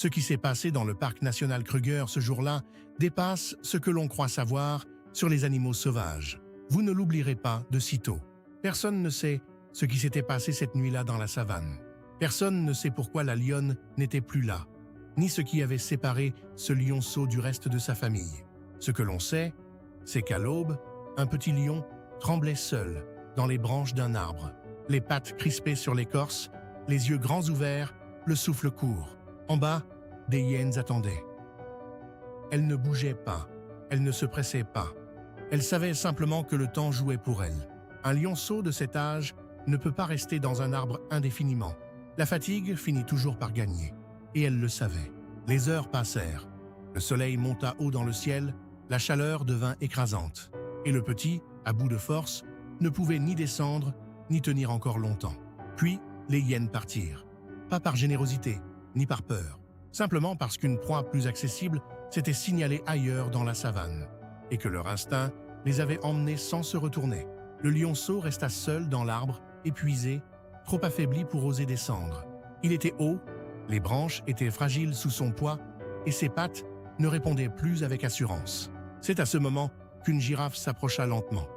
Ce qui s'est passé dans le parc national Kruger ce jour-là dépasse ce que l'on croit savoir sur les animaux sauvages. Vous ne l'oublierez pas de sitôt. Personne ne sait ce qui s'était passé cette nuit-là dans la savane. Personne ne sait pourquoi la lionne n'était plus là, ni ce qui avait séparé ce lionceau du reste de sa famille. Ce que l'on sait, c'est qu'à l'aube, un petit lion tremblait seul dans les branches d'un arbre, les pattes crispées sur l'écorce, les yeux grands ouverts, le souffle court. En bas, des hyènes attendaient. Elle ne bougeait pas, elle ne se pressait pas. Elle savait simplement que le temps jouait pour elle. Un lionceau de cet âge ne peut pas rester dans un arbre indéfiniment. La fatigue finit toujours par gagner. Et elle le savait. Les heures passèrent. Le soleil monta haut dans le ciel, la chaleur devint écrasante. Et le petit, à bout de force, ne pouvait ni descendre, ni tenir encore longtemps. Puis, les hyènes partirent. Pas par générosité, ni par peur. Simplement parce qu'une proie plus accessible s'était signalée ailleurs dans la savane. Et que leur instinct les avait emmenés sans se retourner. Le lionceau resta seul dans l'arbre, épuisé, trop affaibli pour oser descendre. Il était haut, les branches étaient fragiles sous son poids, et ses pattes ne répondaient plus avec assurance. C'est à ce moment qu'une girafe s'approcha lentement.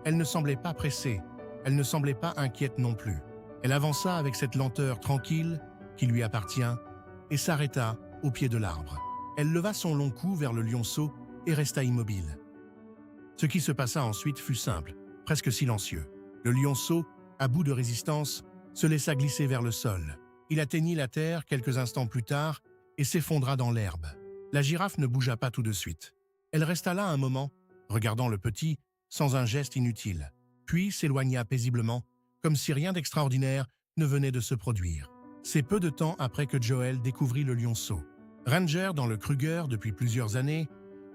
Elle ne semblait pas pressée, elle ne semblait pas inquiète non plus. Elle avança avec cette lenteur tranquille qui lui appartient et s'arrêta au pied de l'arbre. Elle leva son long cou vers le lionceau et resta immobile. Ce qui se passa ensuite fut simple, presque silencieux. Le lionceau, à bout de résistance, se laissa glisser vers le sol. Il atteignit la terre quelques instants plus tard et s'effondra dans l'herbe. La girafe ne bougea pas tout de suite. Elle resta là un moment, regardant le petit, sans un geste inutile, puis s'éloigna paisiblement, comme si rien d'extraordinaire ne venait de se produire. C'est peu de temps après que Joel découvrit le lionceau. Ranger dans le Kruger depuis plusieurs années,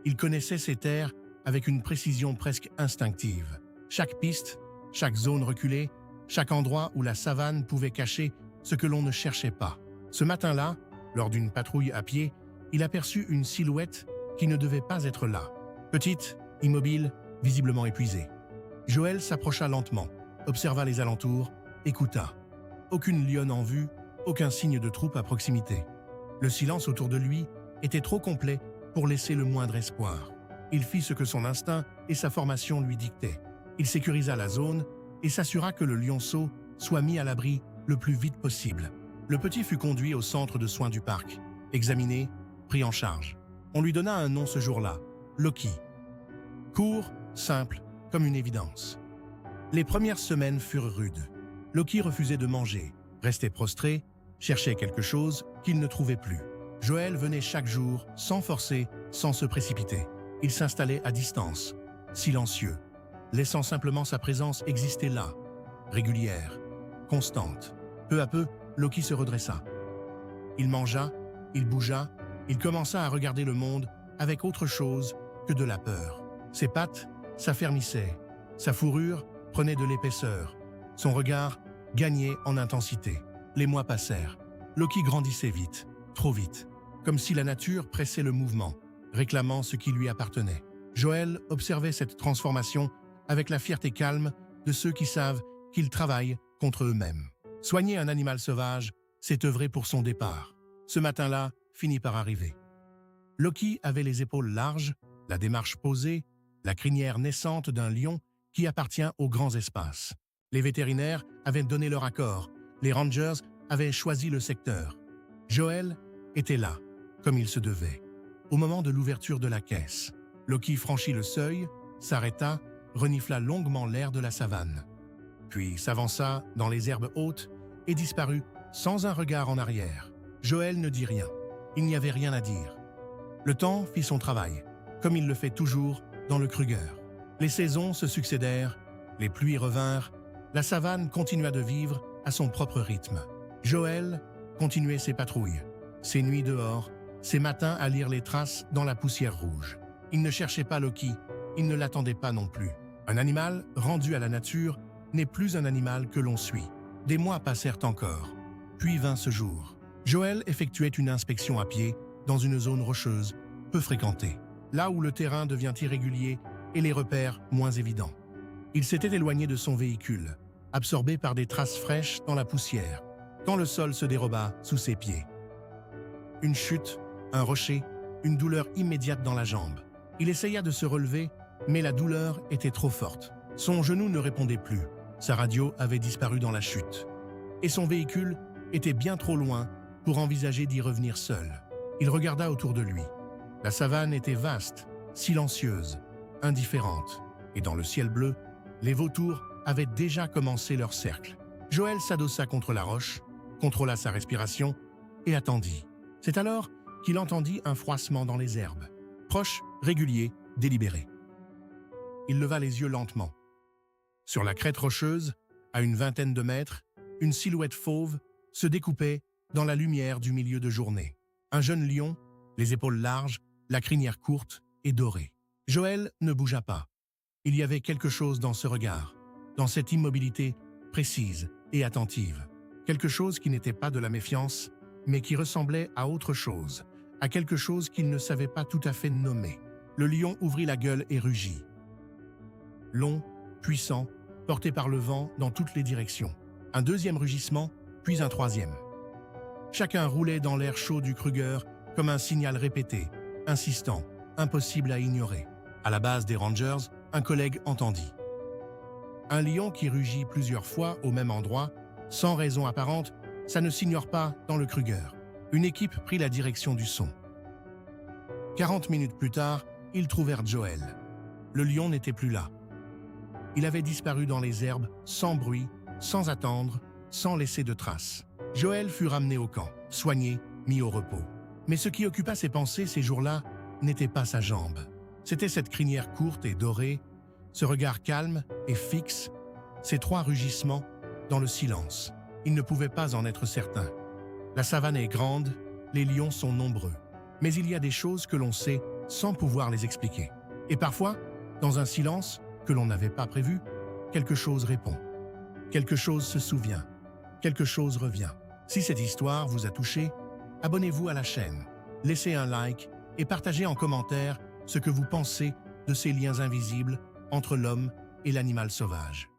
il connaissait ces terres avec une précision presque instinctive. Chaque piste, chaque zone reculée, chaque endroit où la savane pouvait cacher ce que l'on ne cherchait pas. Ce matin-là, lors d'une patrouille à pied, il aperçut une silhouette qui ne devait pas être là. Petite, immobile, visiblement épuisée. Joel s'approcha lentement, observa les alentours, écouta. Aucune lionne en vue, aucun signe de troupe à proximité. Le silence autour de lui était trop complet pour laisser le moindre espoir. Il fit ce que son instinct et sa formation lui dictaient. Il sécurisa la zone et s'assura que le lionceau soit mis à l'abri le plus vite possible. Le petit fut conduit au centre de soins du parc, examiné, pris en charge. On lui donna un nom ce jour-là, Loki. Court, simple, comme une évidence. Les premières semaines furent rudes. Loki refusait de manger, restait prostré, cherchait quelque chose qu'il ne trouvait plus. Joel venait chaque jour, sans forcer, sans se précipiter. Il s'installait à distance, silencieux, laissant simplement sa présence exister là, régulière, constante. Peu à peu, Loki se redressa. Il mangea, il bougea, il commença à regarder le monde avec autre chose que de la peur. Ses pattes s'affermissaient, sa fourrure prenait de l'épaisseur, son regard gagnait en intensité. Les mois passèrent. Loki grandissait vite, trop vite, comme si la nature pressait le mouvement, réclamant ce qui lui appartenait. Joel observait cette transformation avec la fierté calme de ceux qui savent qu'ils travaillent contre eux-mêmes. Soigner un animal sauvage, c'est œuvrer pour son départ. Ce matin-là finit par arriver. Loki avait les épaules larges, la démarche posée, la crinière naissante d'un lion qui appartient aux grands espaces. Les vétérinaires avaient donné leur accord, les rangers avaient choisi le secteur. Joel était là, comme il se devait. Au moment de l'ouverture de la caisse, Loki franchit le seuil, s'arrêta, renifla longuement l'air de la savane. Puis s'avança dans les herbes hautes et disparut sans un regard en arrière. Joel ne dit rien. Il n'y avait rien à dire. Le temps fit son travail, comme il le fait toujours dans le Kruger. Les saisons se succédèrent, les pluies revinrent, la savane continua de vivre à son propre rythme. Joel continuait ses patrouilles, ses nuits dehors, ses matins à lire les traces dans la poussière rouge. Il ne cherchait pas Loki, il ne l'attendait pas non plus. Un animal rendu à la nature n'est plus un animal que l'on suit. Des mois passèrent encore, puis vint ce jour. Joel effectuait une inspection à pied dans une zone rocheuse, peu fréquentée, là où le terrain devient irrégulier et les repères moins évidents. Il s'était éloigné de son véhicule, absorbé par des traces fraîches dans la poussière, quand le sol se déroba sous ses pieds. Une chute, un rocher, une douleur immédiate dans la jambe. Il essaya de se relever, mais la douleur était trop forte. Son genou ne répondait plus. Sa radio avait disparu dans la chute. Et son véhicule était bien trop loin pour envisager d'y revenir seul. Il regarda autour de lui. La savane était vaste, silencieuse, indifférente. Et dans le ciel bleu, les vautours avaient déjà commencé leur cercle. Joël s'adossa contre la roche, contrôla sa respiration et attendit. C'est alors qu'il entendit un froissement dans les herbes. Proche, régulier, délibéré. Il leva les yeux lentement. Sur la crête rocheuse, à une vingtaine de mètres, une silhouette fauve se découpait dans la lumière du milieu de journée. Un jeune lion, les épaules larges, la crinière courte et dorée. Joël ne bougea pas. Il y avait quelque chose dans ce regard, dans cette immobilité précise et attentive. Quelque chose qui n'était pas de la méfiance, mais qui ressemblait à autre chose, à quelque chose qu'il ne savait pas tout à fait nommer. Le lion ouvrit la gueule et rugit. Long, puissant, porté par le vent dans toutes les directions. Un deuxième rugissement, puis un troisième. Chacun roulait dans l'air chaud du Kruger comme un signal répété, insistant, impossible à ignorer. À la base des Rangers, un collègue entendit. Un lion qui rugit plusieurs fois au même endroit, sans raison apparente, ça ne s'ignore pas dans le Kruger. Une équipe prit la direction du son. 40 minutes plus tard, ils trouvèrent Joël. Le lion n'était plus là. Il avait disparu dans les herbes, sans bruit, sans attendre, sans laisser de traces. Joël fut ramené au camp, soigné, mis au repos. Mais ce qui occupa ses pensées ces jours-là n'était pas sa jambe. C'était cette crinière courte et dorée, ce regard calme et fixe, ces trois rugissements dans le silence. Il ne pouvait pas en être certain. La savane est grande, les lions sont nombreux. Mais il y a des choses que l'on sait sans pouvoir les expliquer. Et parfois, dans un silence que l'on n'avait pas prévu, quelque chose répond. Quelque chose se souvient. Quelque chose revient. Si cette histoire vous a touché, abonnez-vous à la chaîne, laissez un like et partagez en commentaire ce que vous pensez de ces liens invisibles entre l'homme et l'animal sauvage.